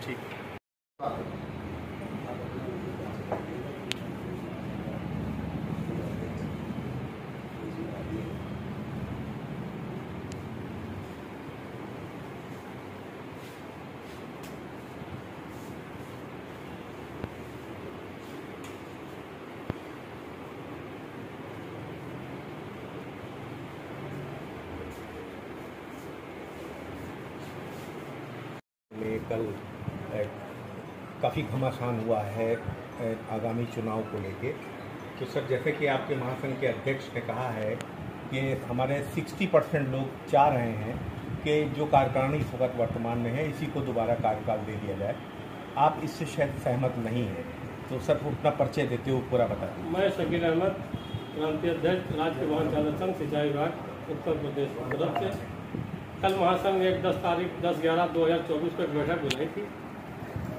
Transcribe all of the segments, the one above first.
ठीक है। में कल काफ़ी घमासान हुआ है आगामी चुनाव को लेके। तो सर, जैसे कि आपके महासंघ के अध्यक्ष ने कहा है कि हमारे 60% लोग चाह रहे हैं कि जो कार्यकारिणी इस वक्त वर्तमान में है इसी को दोबारा कार्यकाल दे दिया जाए। आप इससे शायद सहमत नहीं हैं, तो सर अपना परिचय देते हुए पूरा बता दें। मैं शकील अहमद, क्रांति अध्यक्ष, राज्य वाहन चालक संघ, सिंचाई विभाग, उत्तर प्रदेश तरफ से। कल महासंघ ने 10/11/2024 को एक बैठक बुलाई थी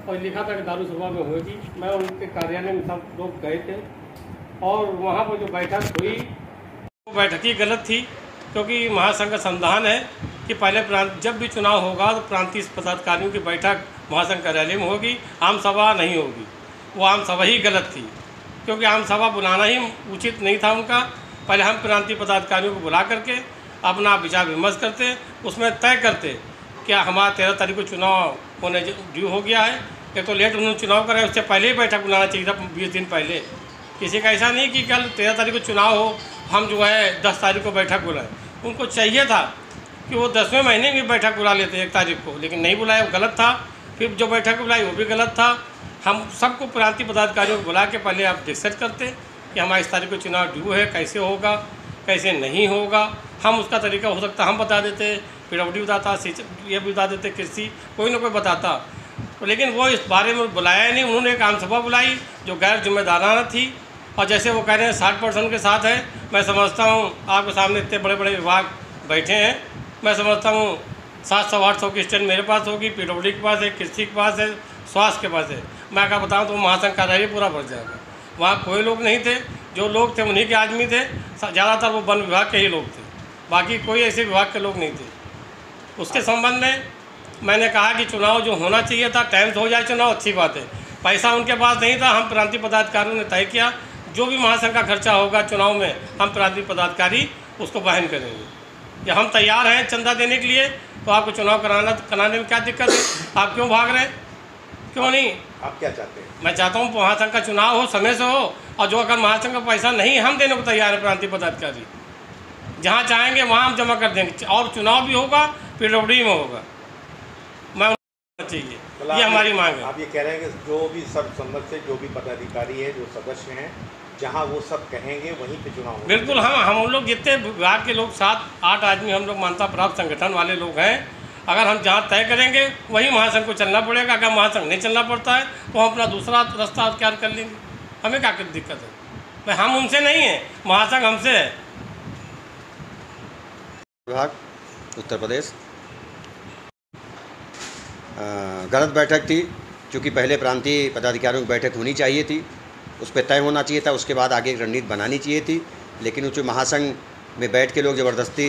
और लिखा था कि दारू सभा में होगी। मैं उनके कार्यालय में सब लोग गए थे और वहाँ पर जो बैठक हुई वो बैठक ही गलत थी, क्योंकि महासंघ का संविधान है कि पहले जब भी चुनाव होगा तो प्रांतीय पदाधिकारियों की बैठक महासंघ कार्यालय में होगी, आम सभा नहीं होगी। वो आम सभा ही गलत थी, क्योंकि आम सभा बुलाना ही उचित नहीं था उनका। पहले हम प्रांतीय पदाधिकारियों को बुला करके अपना विचार विमर्श करते, उसमें तय करते क्या हमारा 13 तारीख को चुनाव होने ड्यू हो गया है। एक तो लेट उन्होंने चुनाव कराया, उससे पहले ही बैठक बुलाना चाहिए था 20 दिन पहले। किसी का ऐसा नहीं कि कल 13 तारीख को चुनाव हो, हम जो है 10 तारीख को बैठक बुलाएं। उनको चाहिए था कि वो 10वें महीने में बैठक बुला लेते 1 तारीख को, लेकिन नहीं बुलाया, वो गलत था। फिर जो बैठक बुलाई वो भी गलत था। हम सबको प्रांतीय पदाधिकारियों को बुला के पहले आप डिसाइड करते कि हमारा इस तारीख को चुनाव ड्यू है, कैसे होगा कैसे नहीं होगा। हम उसका तरीका हो सकता हम बता देते, PWD बताता, ये भी बता देते, कृषि कोई ना कोई बताता, तो लेकिन वो इस बारे में बुलाया नहीं। उन्होंने एक आम सभा बुलाई जो गैर जिम्मेदाराना थी। और जैसे वो कह रहे हैं 60% के साथ है, मैं समझता हूँ आपके सामने इतने बड़े बड़े विभाग बैठे हैं, मैं समझता हूँ 700-800 की स्टैंड मेरे पास होगी, PWD के पास है, कृषि के पास है, स्वास्थ्य के पास है। मैं क्या बताऊँ तो महासंघ कार्यालय पूरा भर जाएगा। वहाँ कोई लोग नहीं थे, जो लोग थे उन्हीं के आदमी थे, ज़्यादातर वो वन विभाग के ही लोग थे, बाकी कोई ऐसे विभाग के लोग नहीं थे। उसके संबंध में मैंने कहा कि चुनाव जो होना चाहिए था टाइम से हो जाए चुनाव, अच्छी बात है। पैसा उनके पास नहीं था, हम प्रांतीय पदाधिकारियों ने तय किया जो भी महासंघ का खर्चा होगा चुनाव में हम प्रांतीय पदाधिकारी उसको वहन करेंगे। या हम तैयार हैं चंदा देने के लिए, तो आपको चुनाव कराने में क्या दिक्कत है? आप क्यों भाग रहे हैं? क्यों नहीं? आप क्या चाहते हैं? मैं चाहता हूँ महासंघ का चुनाव हो, समय से हो, और जो अगर महासंघ का पैसा नहीं हम देने को तैयार है प्रांतीय पदाधिकारी, जहाँ चाहेंगे वहाँ हम जमा कर देंगे, और चुनाव भी होगा PWD में होगा। मैं चाहिए, ये हमारी मांग है। आप ये कह रहे हैं कि जो भी सर्वसम्मत से जो भी पदाधिकारी है, जो सदस्य हैं, जहाँ वो सब कहेंगे वहीं पे चुनाव होगा। बिल्कुल, हम लोग जितने विभाग के लोग 7-8 आदमी हम लोग मान्यता प्राप्त संगठन वाले लोग हैं, अगर हम जहाँ तय करेंगे वहीं महासंघ को चलना पड़ेगा। अगर महासंघ नहीं चलना पड़ता है तो हम अपना दूसरा रास्ता अख्तियार कर लेंगे, हमें क्या दिक्कत है? भाई हम उनसे नहीं हैं, महासंघ हमसे है। विभाग उत्तर प्रदेश गलत बैठक थी, क्योंकि पहले प्रांतीय पदाधिकारियों की बैठक होनी चाहिए थी, उस पर तय होना चाहिए था, उसके बाद आगे एक रणनीति बनानी चाहिए थी। लेकिन उस महासंघ में बैठ के लोग ज़बरदस्ती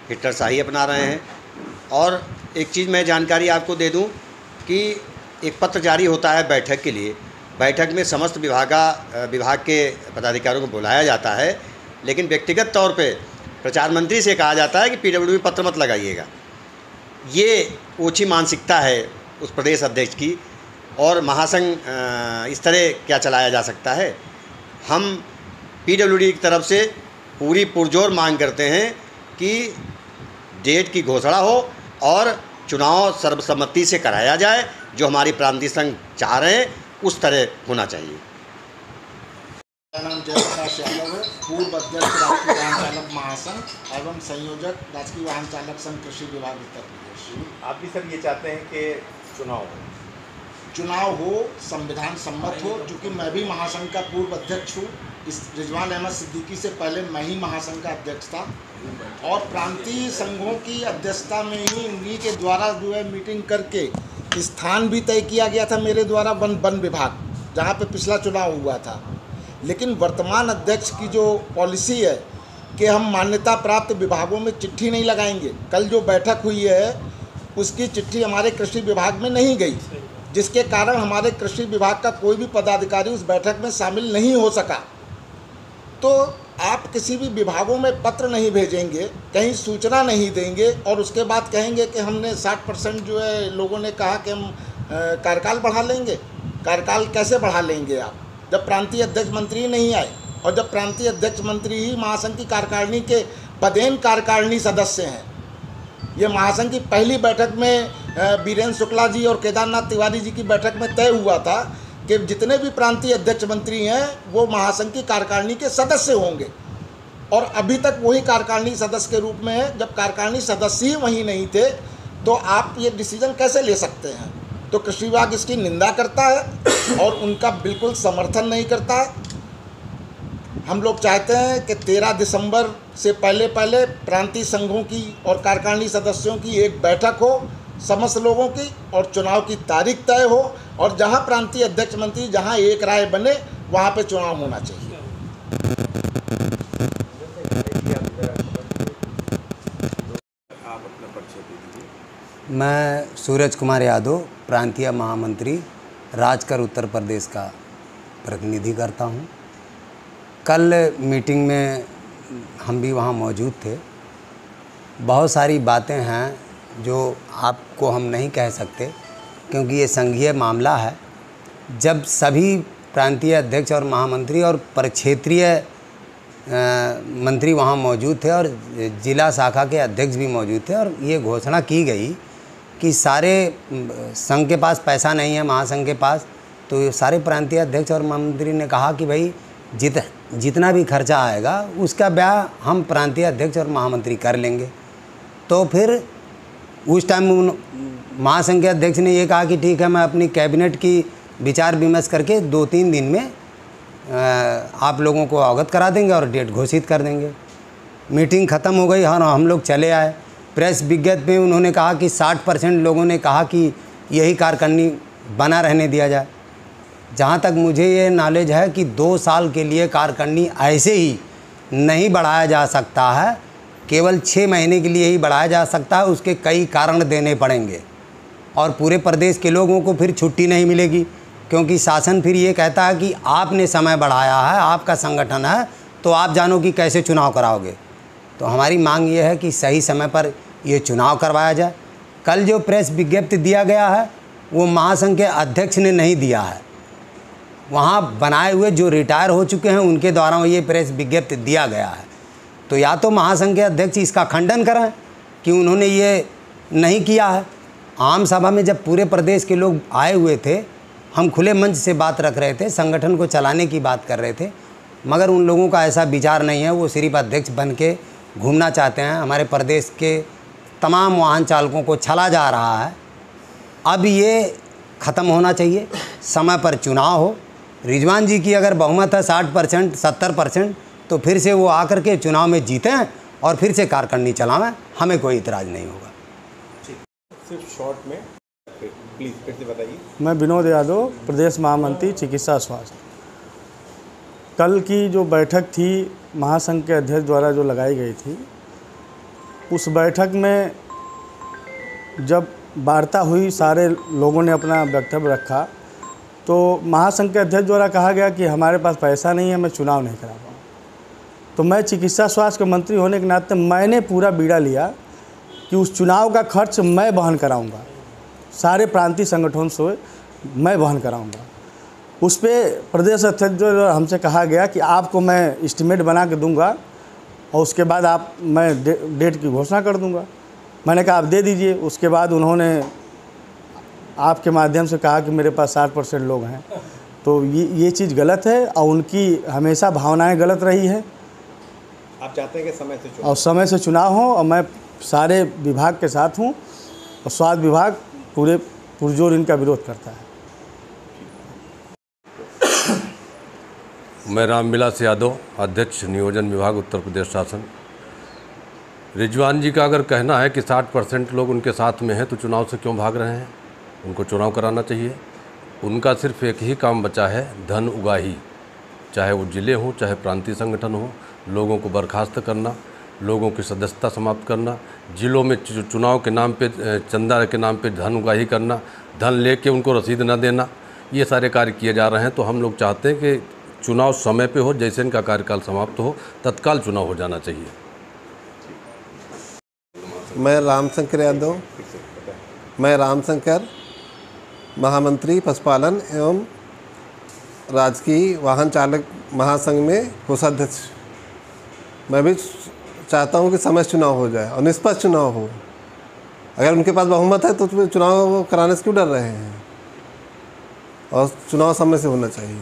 हिटलरशाही अपना रहे हैं। और एक चीज़ मैं जानकारी आपको दे दूं कि एक पत्र जारी होता है बैठक के लिए, बैठक में समस्त विभाग के पदाधिकारियों को बुलाया जाता है, लेकिन व्यक्तिगत तौर पे प्रचार मंत्री से कहा जाता है कि PWD में पत्र मत लगाइएगा। ये ओछी मानसिकता है उस प्रदेश अध्यक्ष की, और महासंघ इस तरह क्या चलाया जा सकता है? हम PWD की तरफ से पूरी पुरजोर मांग करते हैं कि डेट की घोषणा हो और चुनाव सर्वसम्मति से कराया जाए, जो हमारी प्रांतीय संघ चाह रहे हैं उस तरह होना चाहिए। मेरा नाम जयप्रकाश यादव है, पूर्व अध्यक्ष राष्ट्रीय वाहन चालक महासंघ एवं संयोजक राजकीय वाहन चालक संघ कृषि विभाग उत्तर प्रदेश। आप भी सर ये चाहते हैं कि चुनाव हो, संविधान सम्मत हो, क्योंकि मैं भी महासंघ का पूर्व अध्यक्ष हूँ। इस रिजवान अहमद सिद्दीकी से पहले मैं ही महासंघ का अध्यक्ष था, और प्रांतीय संघों की अध्यक्षता में ही उन्हीं के द्वारा जो है मीटिंग करके स्थान भी तय किया गया था मेरे द्वारा वन विभाग, जहाँ पे पिछला चुनाव हुआ था। लेकिन वर्तमान अध्यक्ष की जो पॉलिसी है कि हम मान्यता प्राप्त विभागों में चिट्ठी नहीं लगाएंगे, कल जो बैठक हुई है उसकी चिट्ठी हमारे कृषि विभाग में नहीं गई, जिसके कारण हमारे कृषि विभाग का कोई भी पदाधिकारी उस बैठक में शामिल नहीं हो सका। तो आप किसी भी विभागों में पत्र नहीं भेजेंगे, कहीं सूचना नहीं देंगे और उसके बाद कहेंगे कि हमने 60% जो है लोगों ने कहा कि हम कार्यकाल बढ़ा लेंगे। कार्यकाल कैसे बढ़ा लेंगे आप, जब प्रांतीय अध्यक्ष मंत्री नहीं आए और जब प्रांतीय अध्यक्ष मंत्री ही महासंघ की कार्यकारिणी के पदेन कार्यकारिणी सदस्य हैं। ये महासंघ की पहली बैठक में बीरेन्द्र शुक्ला जी और केदारनाथ तिवारी जी की बैठक में तय हुआ था कि जितने भी प्रांतीय अध्यक्ष मंत्री हैं वो महासंघ की कार्यकारिणी के सदस्य होंगे, और अभी तक वही कार्यकारिणी सदस्य के रूप में है। जब कार्यकारिणी सदस्य ही वहीं नहीं थे तो आप ये डिसीजन कैसे ले सकते हैं? तो कृषि विभाग इसकी निंदा करता है और उनका बिल्कुल समर्थन नहीं करता है। हम लोग चाहते हैं कि 13 दिसंबर से पहले प्रांतीय संघों की और कार्यकारिणी सदस्यों की एक बैठक हो समस्त लोगों की, और चुनाव की तारीख तय हो, और जहां प्रांतीय अध्यक्ष मंत्री जहां एक राय बने वहां पे चुनाव होना चाहिए। मैं सूरज कुमार यादव, प्रांतीय महामंत्री राजकर उत्तर प्रदेश का प्रतिनिधि करता हूं। कल मीटिंग में हम भी वहां मौजूद थे। बहुत सारी बातें हैं जो आपको हम नहीं कह सकते क्योंकि ये संघीय मामला है। जब सभी प्रांतीय अध्यक्ष और महामंत्री और प्रक्षेत्रीय मंत्री वहाँ मौजूद थे और जिला शाखा के अध्यक्ष भी मौजूद थे, और ये घोषणा की गई कि सारे संघ के पास पैसा नहीं है, महासंघ के पास, तो सारे प्रांतीय अध्यक्ष और महामंत्री ने कहा कि भाई जितना भी खर्चा आएगा उसका ब्याह हम प्रांतीय अध्यक्ष और महामंत्री कर लेंगे। तो फिर उस टाइम महासंघ के अध्यक्ष ने ये कहा कि ठीक है, मैं अपनी कैबिनेट की विचार विमर्श करके 2-3 दिन में आप लोगों को अवगत करा देंगे और डेट घोषित कर देंगे। मीटिंग ख़त्म हो गई और हम लोग चले आए। प्रेस विज्ञप्ति में उन्होंने कहा कि 60% लोगों ने कहा कि यही कार्यकारिणी बना रहने दिया जाए। जहाँ तक मुझे ये नॉलेज है कि 2 साल के लिए कार्यकारिणी ऐसे ही नहीं बढ़ाया जा सकता है, केवल 6 महीने के लिए ही बढ़ाया जा सकता है। उसके कई कारण देने पड़ेंगे और पूरे प्रदेश के लोगों को फिर छुट्टी नहीं मिलेगी, क्योंकि शासन फिर ये कहता है कि आपने समय बढ़ाया है, आपका संगठन है, तो आप जानो कि कैसे चुनाव कराओगे। तो हमारी मांग ये है कि सही समय पर ये चुनाव करवाया जाए। कल जो प्रेस विज्ञप्ति दिया गया है वो महासंघ के अध्यक्ष ने नहीं दिया है, वहाँ बनाए हुए जो रिटायर हो चुके हैं उनके द्वारा ये प्रेस विज्ञप्ति दिया गया है। तो या तो महासंघ के अध्यक्ष इसका खंडन करें कि उन्होंने ये नहीं किया है। आम सभा में जब पूरे प्रदेश के लोग आए हुए थे, हम खुले मंच से बात रख रहे थे, संगठन को चलाने की बात कर रहे थे, मगर उन लोगों का ऐसा विचार नहीं है। वो सिर्फ अध्यक्ष बन के घूमना चाहते हैं। हमारे प्रदेश के तमाम वाहन चालकों को छला जा रहा है। अब ये ख़त्म होना चाहिए, समय पर चुनाव हो। रिजवान जी की अगर बहुमत है 60%, 70%, तो फिर से वो आकर के चुनाव में जीतें और फिर से कार्यकारिणी चलावें, हमें कोई इतराज़ नहीं होगा। सिर्फ शॉर्ट में प्लीज़ फिर से बताइए। मैं विनोद यादव, प्रदेश महामंत्री चिकित्सा स्वास्थ्य। कल की जो बैठक थी महासंघ के अध्यक्ष द्वारा जो लगाई गई थी, उस बैठक में जब वार्ता हुई, सारे लोगों ने अपना वक्तव्य रखा, तो महासंघ के अध्यक्ष द्वारा कहा गया कि हमारे पास पैसा नहीं है, मैं चुनाव नहीं करा पाऊँ। तो मैं चिकित्सा स्वास्थ्य के मंत्री होने के नाते मैंने पूरा बीड़ा लिया कि उस चुनाव का खर्च मैं वहन कराऊंगा, सारे प्रांतीय संगठनों से मैं वहन कराऊंगा। उस पर प्रदेश अध्यक्ष जो हमसे कहा गया कि आपको मैं एस्टीमेट बना के दूंगा और उसके बाद मैं डेट की घोषणा कर दूंगा। मैंने कहा आप दे दीजिए। उसके बाद उन्होंने आपके माध्यम से कहा कि मेरे पास 60% लोग हैं। तो ये चीज़ गलत है और उनकी हमेशा भावनाएं गलत रही है। आप चाहते हैं कि समय से चुनाव हो, और मैं सारे विभाग के साथ हूँ, और स्वास्थ्य विभाग पूरे पुरजोर इनका विरोध करता है। मैं रामविलास यादव, अध्यक्ष नियोजन विभाग उत्तर प्रदेश शासन। रिजवान जी का अगर कहना है कि 60% लोग उनके साथ में हैं तो चुनाव से क्यों भाग रहे हैं? उनको चुनाव कराना चाहिए। उनका सिर्फ एक ही काम बचा है, धन उगाही, चाहे वो जिले हों चाहे प्रांतीय संगठन हो, लोगों को बर्खास्त करना, लोगों की सदस्यता समाप्त करना, जिलों में चुनाव के नाम पे चंदा के नाम पे धन उगाही करना, धन लेके उनको रसीद न देना, ये सारे कार्य किए जा रहे हैं। तो हम लोग चाहते हैं कि चुनाव समय पे हो, जैसे इनका कार्यकाल समाप्त हो तत्काल चुनाव हो जाना चाहिए। मैं रामशंकर यादव, मैं रामशंकर, महामंत्री पशुपालन एवं राजकीय वाहन चालक महासंघ में कोषाध्यक्ष। मैं भी चाहता हूं कि समय से चुनाव हो जाए और निष्पक्ष चुनाव हो। अगर उनके पास बहुमत है तो चुनाव कराने से क्यों डर रहे हैं, और चुनाव समय से होना चाहिए।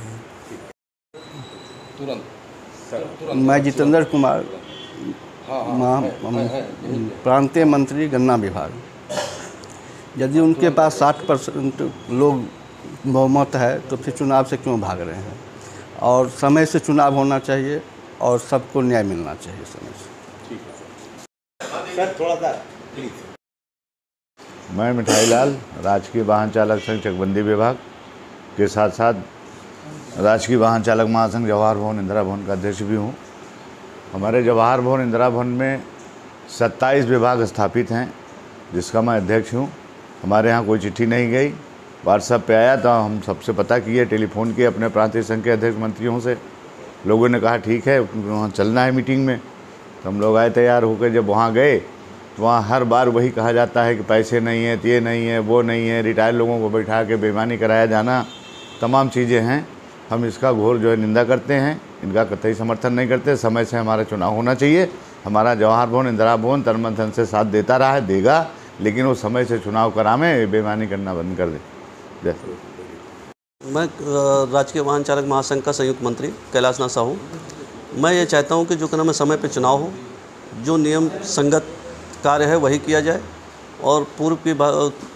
मैं जितेंद्र कुमार, प्रांतीय मंत्री गन्ना विभाग। यदि उनके पास 60% लोग बहुमत है तो फिर चुनाव से क्यों भाग रहे हैं, और समय से चुनाव होना चाहिए और सबको न्याय मिलना चाहिए समय से। सर थोड़ा सा प्लीज। मैं मिठाई लाल, राजकीय वाहन चालक संघ चकबंदी विभाग के साथ साथ राजकीय वाहन चालक महासंघ जवाहर भवन इंदिरा भवन का अध्यक्ष भी हूँ। हमारे जवाहर भवन इंदिरा भवन में 27 विभाग स्थापित हैं, जिसका मैं अध्यक्ष हूँ। हमारे यहाँ कोई चिट्ठी नहीं गई, व्हाट्सएप पे आया तो हम सबसे पता किए, टेलीफोन किए अपने प्रांतीय संघ के अध्यक्ष मंत्रियों से। लोगों ने कहा ठीक है, वहाँ चलना है मीटिंग में। तो हम लोग आए तैयार होकर। जब वहाँ गए तो वहाँ हर बार वही कहा जाता है कि पैसे नहीं है, ये नहीं है, वो नहीं है, रिटायर लोगों को बैठा के बेईमानी कराया जाना, तमाम चीज़ें हैं। हम इसका घोर जो है निंदा करते हैं, इनका कतई समर्थन नहीं करते। समय से हमारा चुनाव होना चाहिए। हमारा जवाहर भवन इंदिरा भवन तन मन धन से साथ देता रहा है, देगा, लेकिन वो समय से चुनाव करावें, बेईमानी करना बंद कर दे। मैं राजकीय वाहन चालक महासंघ का संयुक्त मंत्री कैलाशनाथ साहू। मैं ये चाहता हूँ कि जो क्या नाम है समय पे चुनाव हो, जो नियम संगत कार्य है वही किया जाए, और पूर्व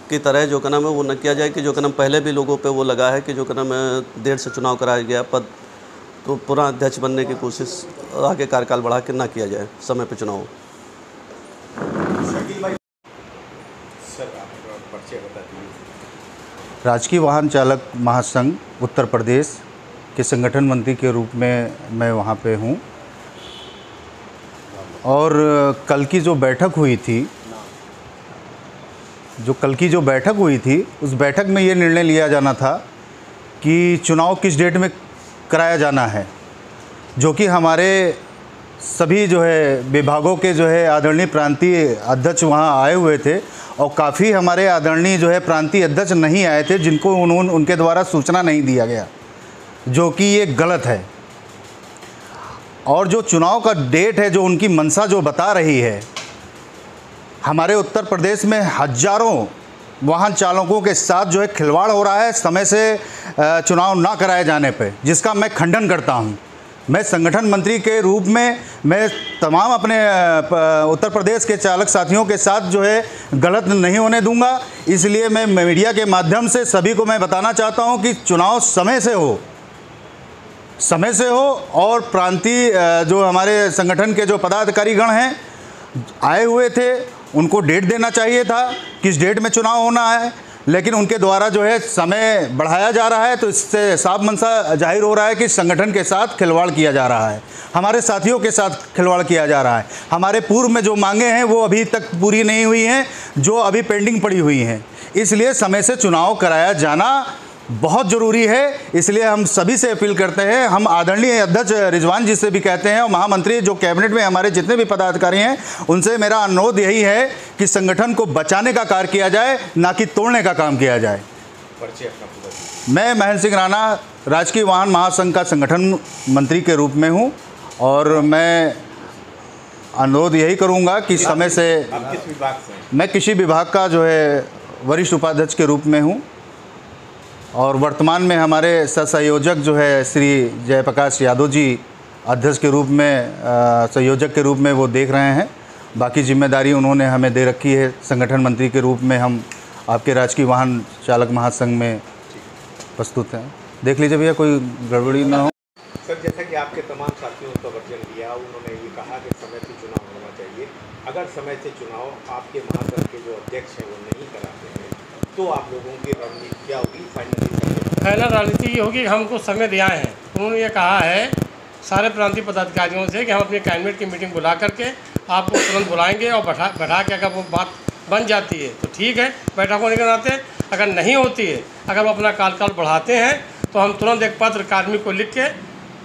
की तरह जो क्या नाम है वो न किया जाए कि जो क्या नाम पहले भी लोगों पे वो लगा है कि जो क्या नाम है देर से चुनाव कराया गया पद तो पूरा अध्यक्ष बनने की कोशिश आगे कार्यकाल बढ़ा के ना किया जाए, समय पे चुनाव हो। राजकीय वाहन चालक महासंघ उत्तर प्रदेश के संगठन मंत्री के रूप में मैं वहाँ पे हूँ। और कल की जो बैठक हुई थी, उस बैठक में ये निर्णय लिया जाना था कि चुनाव किस डेट में कराया जाना है, जो कि हमारे सभी जो है विभागों के जो है आदरणीय प्रांतीय अध्यक्ष वहाँ आए हुए थे, और काफ़ी हमारे आदरणीय जो है प्रांतीय अध्यक्ष नहीं आए थे, जिनको उनके द्वारा सूचना नहीं दिया गया, जो कि ये गलत है। और जो चुनाव का डेट है, जो उनकी मंशा जो बता रही है, हमारे उत्तर प्रदेश में हजारों वाहन चालकों के साथ जो है खिलवाड़ हो रहा है समय से चुनाव ना कराए जाने पे, जिसका मैं खंडन करता हूं। मैं संगठन मंत्री के रूप में मैं तमाम अपने उत्तर प्रदेश के चालक साथियों के साथ जो है गलत नहीं होने दूंगा। इसलिए मैं मीडिया के माध्यम से सभी को मैं बताना चाहता हूं कि चुनाव समय से हो, और प्रांतीय जो हमारे संगठन के जो पदाधिकारी गण हैं आए हुए थे, उनको डेट देना चाहिए था किस डेट में चुनाव होना है, लेकिन उनके द्वारा जो है समय बढ़ाया जा रहा है। तो इससे साफ मंशा जाहिर हो रहा है कि संगठन के साथ खिलवाड़ किया जा रहा है, हमारे साथियों के साथ खिलवाड़ किया जा रहा है। हमारे पूर्व में जो मांगे हैं वो अभी तक पूरी नहीं हुई हैं, जो अभी पेंडिंग पड़ी हुई हैं। इसलिए समय से चुनाव कराया जाना बहुत ज़रूरी है। इसलिए हम सभी से अपील करते हैं, हम आदरणीय अध्यक्ष रिजवान जी से भी कहते हैं, और महामंत्री जो कैबिनेट में हमारे जितने भी पदाधिकारी हैं उनसे मेरा अनुरोध यही है कि संगठन को बचाने का कार्य किया जाए, ना कि तोड़ने का काम किया जाए। मैं महेंद्र सिंह राणा राजकीय वाहन महासंघ का संगठन मंत्री के रूप में हूँ, और मैं अनुरोध यही करूँगा कि समय से, किस विभाग से? मैं कृषि विभाग का जो है वरिष्ठ उपाध्यक्ष के रूप में हूँ, और वर्तमान में हमारे सहसंयोजक जो है श्री जयप्रकाश यादव जी अध्यक्ष के रूप में संयोजक के रूप में वो देख रहे हैं। बाकी जिम्मेदारी उन्होंने हमें दे रखी है। संगठन मंत्री के रूप में हम आपके राजकीय वाहन चालक महासंघ में प्रस्तुत हैं। देख लीजिए भैया, कोई गड़बड़ी ना हो। सर, जैसा कि आपके तमाम साथियों का वर्जन लिया, उन्होंने ये कहा कि समय से चुनाव होना चाहिए। अगर समय से चुनाव आपके महासंघ के जो अध्यक्ष हैं वो नहीं कराते हैं तो आप लोगों की रणनीति क्या होगी? फाइनल रणनीति ये होगी कि हमको समय दिया है। उन्होंने ये कहा है सारे प्रांतीय पदाधिकारियों से कि हम अपनी कैबिनेट की मीटिंग बुला करके आपको तुरंत बुलाएंगे और बैठा के अगर वो बात बन जाती है तो ठीक है, बैठक होने के नाते। अगर नहीं होती है, अगर वो अपना कार्यकाल बढ़ाते हैं तो हम तुरंत एक पत्र कार्मिक को लिख के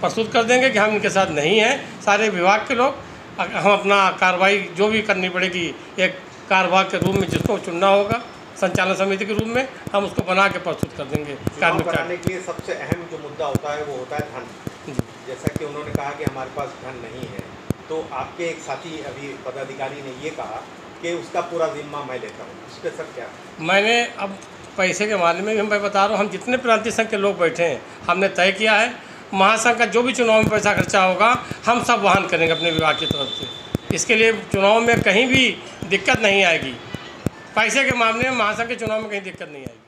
प्रस्तुत कर देंगे कि हम इनके साथ नहीं हैं। सारे विभाग के लोग हम अपना कार्रवाई जो भी करनी पड़ेगी एक कार्यवाहक के रूप में जिसको चुनना होगा संचालन समिति के रूप में, हम उसको बना के प्रस्तुत कर देंगे। कार्मिक कराने के लिए सबसे अहम जो मुद्दा होता है वो होता है धन। जैसा कि उन्होंने कहा कि हमारे पास धन नहीं है, तो आपके एक साथी अभी पदाधिकारी ने ये कहा कि उसका पूरा जिम्मा मैं लेता हूँ, इस पर सर क्या? मैंने अब पैसे के मामले में भी मैं बता रहा हूँ, हम जितने प्रांतीय संघ के लोग बैठे हैं हमने तय किया है महासंघ का जो भी चुनाव में पैसा खर्चा होगा हम सब वहन करेंगे अपने विभाग की तरफ से। इसके लिए चुनाव में कहीं भी दिक्कत नहीं आएगी, पैसे के मामले में महासंघ के चुनाव में कहीं दिक्कत नहीं आएगी।